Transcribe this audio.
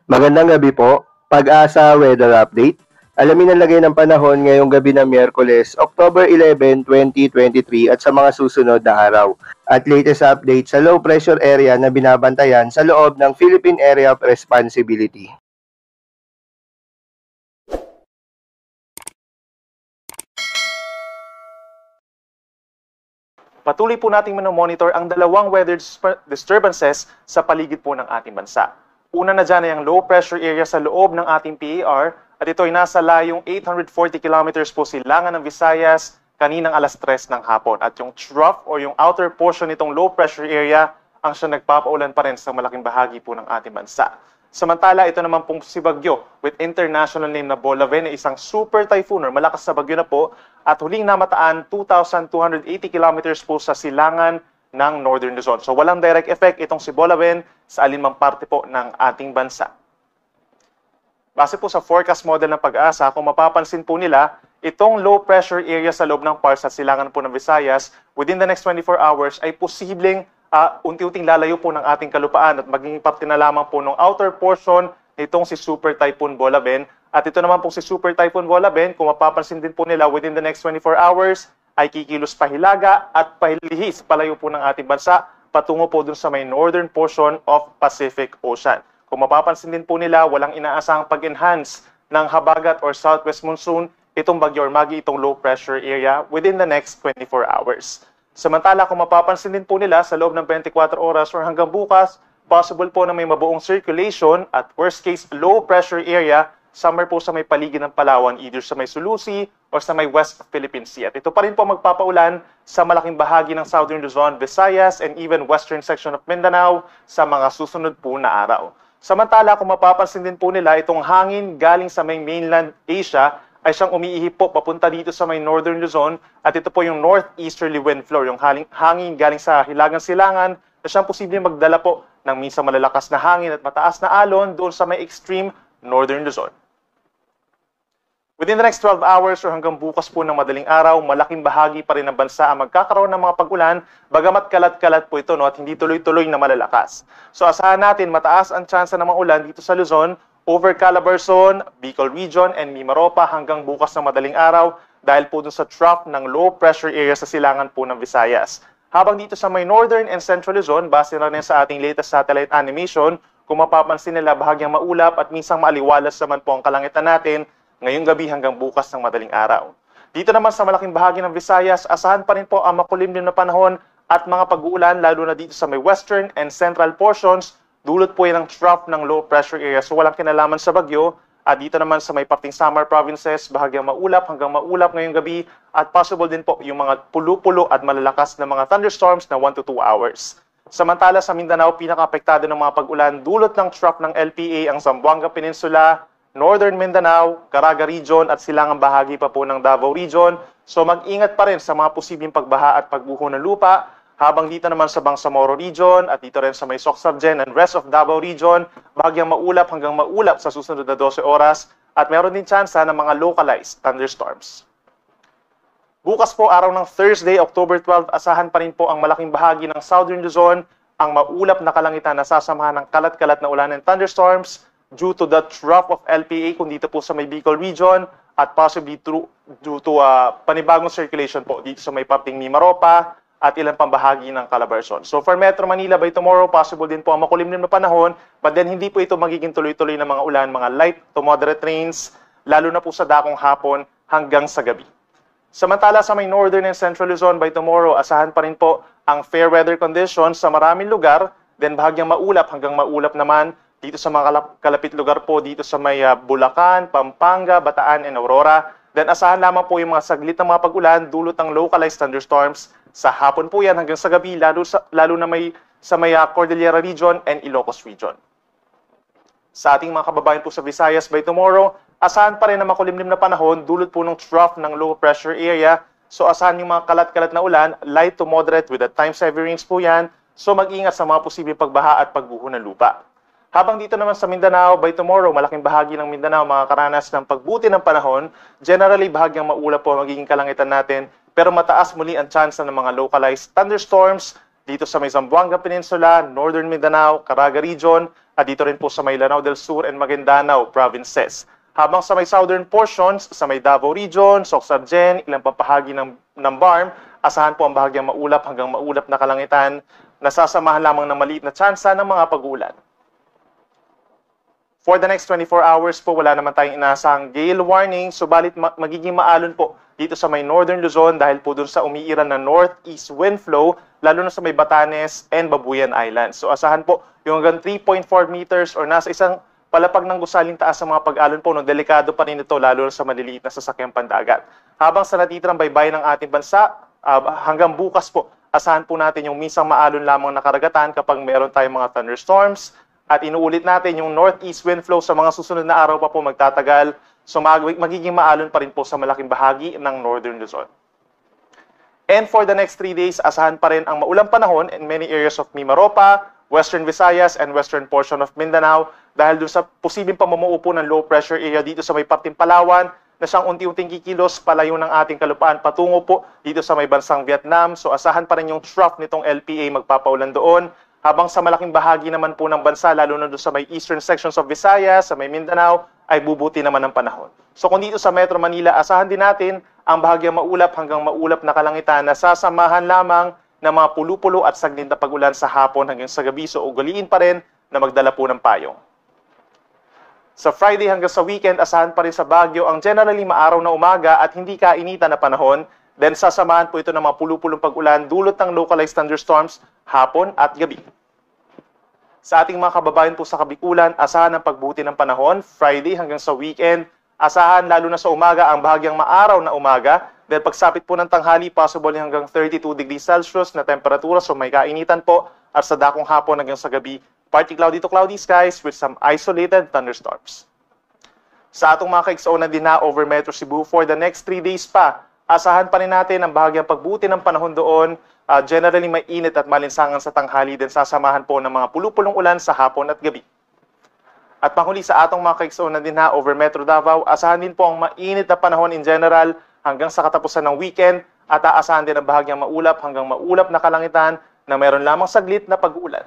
Magandang gabi po. Pag-asa Weather Update. Alamin ang lagay ng panahon ngayong gabi ng Miyerkules, October 11, 2023 at sa mga susunod na araw. At latest update sa low pressure area na binabantayan sa loob ng Philippine Area of Responsibility. Patuloy po nating monitor ang dalawang weather disturbances sa paligid po ng ating bansa. Una na dyan ay ang low pressure area sa loob ng ating PAR at ito ay nasa layong 840 kilometers po silangan ng Visayas kaninang alas 3 ng hapon. At yung trough o yung outer portion nitong low pressure area ang siya nagpapaulan pa rin sa malaking bahagi po ng ating bansa. Samantala, ito naman pong si Bagyo with international name na Bolaven ay isang super typhoon or malakas na bagyo na po at huling namataan 2,280 kilometers po sa silangan ng Northern Luzon. So walang direct effect itong si Bolaven sa alinmang parte po ng ating bansa. Base po sa forecast model ng Pag-asa, kung mapapansin po nila, itong low pressure area sa loob ng PAR sa silangan po ng Visayas within the next 24 hours ay posibleng unti-unting lalayo po ng ating kalupaan at magiging parte na lamang po ng outer portion nitong si Super Typhoon Bolaven. At ito naman po si Super Typhoon Bolaven, kung mapapansin din po nila within the next 24 hours, ay kikilos pahilaga at pahilihis palayo po ng ating bansa patungo po dun sa may northern portion of Pacific Ocean. Kung mapapansin din po nila, walang inaasahang pag-enhance ng habagat or southwest monsoon itong bagyo or magi itong low pressure area within the next 24 hours. Samantala, kung mapapansin din po nila sa loob ng 24 oras or hanggang bukas, possible po na may mabuong circulation at worst case low pressure area somewhere po sa may paligid ng Palawan, either sa may Sulusi or sa may West Philippine Sea. At ito pa rin po magpapaulan sa malaking bahagi ng Southern Luzon, Visayas, and even western section of Mindanao sa mga susunod po na araw. Samantala, kung mapapansin din po nila, itong hangin galing sa may mainland Asia ay siyang umiihip po papunta dito sa may Northern Luzon at ito po yung northeasterly wind flow, yung hangin galing sa Hilagang Silangan na siyang posibleng magdala po ng minsan malalakas na hangin at mataas na alon doon sa may extreme Northern Luzon. Within the next 12 hours or hanggang bukas po ng madaling araw, malaking bahagi pa rin ng bansa ang magkakaroon ng mga pag-ulan, bagamat kalat-kalat po ito at hindi tuloy-tuloy na malalakas. So asahan natin mataas ang tsansa ng mga ulan dito sa Luzon, over Calabarzon, Bicol Region, and Mimaropa hanggang bukas ng madaling araw dahil po dun sa trough ng low pressure area sa silangan po ng Visayas. Habang dito sa may Northern and Central Luzon, base na rin sa ating latest satellite animation, kung mapapansin nila bahagyang maulap at minsang maaliwalas naman po ang kalangitan natin ngayong gabi hanggang bukas ng madaling araw. Dito naman sa malaking bahagi ng Visayas, asahan pa rin po ang makulimlim na panahon at mga pag-uulan lalo na dito sa may western and central portions. Dulot po yan ng trough ng low pressure area. So walang kinalaman sa bagyo. At dito naman sa may parting Samar provinces, bahagyang maulap hanggang maulap ngayong gabi. At possible din po yung mga pulo-pulo at malalakas na mga thunderstorms na 1 to 2 hours. Samantala sa Mindanao, pinaka-apektado ng mga pag-ulan dulot ng trough ng LPA ang Zamboanga Peninsula, Northern Mindanao, Caraga Region at silangang bahagi pa po ng Davao Region. So mag-ingat pa rin sa mga posibleng pagbaha at pagbuho ng lupa. Habang dito naman sa Bangsamoro Region at dito rin sa may Soc-Sabgen and rest of Davao Region, bahagyang maulap hanggang maulap sa susunod na 12 oras at meron din tsansa ng mga localized thunderstorms. Bukas po, araw ng Thursday, October 12, asahan pa rin po ang malaking bahagi ng Southern Luzon, ang maulap na kalangitan na sasamahan ng kalat-kalat na ulan and thunderstorms due to the trough of LPA kung dito po sa may Bicol Region at possibly due to panibagong circulation po dito sa may parting Mimaropa at ilang pambahagi ng Calabarzon. So for Metro Manila, by tomorrow, possible din po ang makulimlim na panahon, but then hindi po ito magiging tuloy-tuloy na mga ulan, mga light to moderate rains, lalo na po sa dakong hapon hanggang sa gabi. Samantala sa may Northern and Central Luzon, by tomorrow, asahan pa rin po ang fair weather conditions sa maraming lugar, then bahagyang maulap hanggang maulap naman dito sa mga kalapit lugar po, dito sa may Bulacan, Pampanga, Bataan, and Aurora. Then asahan lamang po yung mga saglit na mga pag-ulan dulot ng localized thunderstorms. Sa hapon po yan hanggang sa gabi, lalo na sa may Cordillera Region and Ilocos Region. Sa ating mga kababayan po sa Visayas, by tomorrow, asahan pa rin na makulimlim na panahon dulot po ng trough ng low pressure area. So asahan yung mga kalat-kalat na ulan, light to moderate with at times heavy rains po yan. So mag-ingat sa mga posibleng pagbaha at pagbuho ng lupa. Habang dito naman sa Mindanao, by tomorrow, malaking bahagi ng Mindanao makakaranas ng pagbuti ng panahon. Generally, bahagyang maulap po magiging kalangitan natin, pero mataas muli ang tsansa ng mga localized thunderstorms dito sa may Zamboanga Peninsula, Northern Mindanao, Caraga Region, at dito rin po sa may Lanao del Sur and Maguindanao provinces. Habang sa may southern portions, sa may Davao Region, Soc-Sargen, ilang papahagi ng BARM, asahan po ang bahagyang maulap hanggang maulap na kalangitan, nasasamahan lamang ng maliit na tsansa ng mga pag-ulan. For the next 24 hours po, wala naman tayong inaasahang gale warning, subalit magiging maalon po dito sa may Northern Luzon dahil po dun sa umiiral na northeast wind flow, lalo na sa may Batanes and Babuyan Islands. So asahan po yung hanggang 3.4 meters or nasa isang palapag ng gusaling taas sa mga pag-alon po, no, delikado pa rin ito lalo na sa maliliit na sasakyang pandagat. Habang sa natitirang baybayin ng ating bansa, hanggang bukas po, asahan po natin yung misang maalon lamang na karagatan kapag meron tayong mga thunderstorms. At inuulit natin yung northeast wind flow sa mga susunod na araw pa po magtatagal. So magiging maalon pa rin po sa malaking bahagi ng Northern Luzon. And for the next 3 days, asahan pa rin ang maulang panahon in many areas of Mimaropa, Western Visayas, and western portion of Mindanao dahil dun sa posibleng pamumuo po ng low pressure area dito sa may parting Palawan na siyang unti-unting kikilos palayo ng ating kalupaan patungo po dito sa may bansang Vietnam. So asahan pa rin yung trough nitong LPA magpapaulan doon. Habang sa malaking bahagi naman po ng bansa, lalo na doon sa may eastern sections of Visayas, sa may Mindanao, ay bubuti naman ng panahon. So kung dito sa Metro Manila, asahan din natin ang bahagyang maulap hanggang maulap na kalangitan na sasamahan lamang ng mga pulu-pulo at saglit na pag-ulan sa hapon hanggang sa gabi. So ugaliin pa rin na magdala po ng payong. Sa Friday hanggang sa weekend, asahan pa rin sa Baguio ang generally maaraw na umaga at hindi kainitan na panahon. Then sasamahan po ito ng mga pulu-pulong pag-ulan dulot ng localized thunderstorms hapon at gabi. Sa ating mga kababayan po sa Kabikulan, asahan ang pagbuti ng panahon Friday hanggang sa weekend. Asahan lalo na sa umaga ang bahagyang maaraw na umaga. Then pagsapit po ng tanghali, possible hanggang 32 degrees Celsius na temperatura, so may kainitan po. At sa dakong hapon hanggang sa gabi, partly cloudy to cloudy skies with some isolated thunderstorms. Sa atong mga kaigsoon na din na over Metro Cebu for the next 3 days pa, asahan pa rin natin ang bahagyang pagbuti ng panahon doon. Generally may init at malinsangan sa tanghali din sasamahan po ng mga pulu-pulong ulan sa hapon at gabi. At panghuli sa atong mga kaigsoon na din na over Metro Davao, asahan din po ang mainit na panahon in general hanggang sa katapusan ng weekend at aasahan din ang bahagyang maulap hanggang maulap na kalangitan na meron lamang saglit na pag-ulan.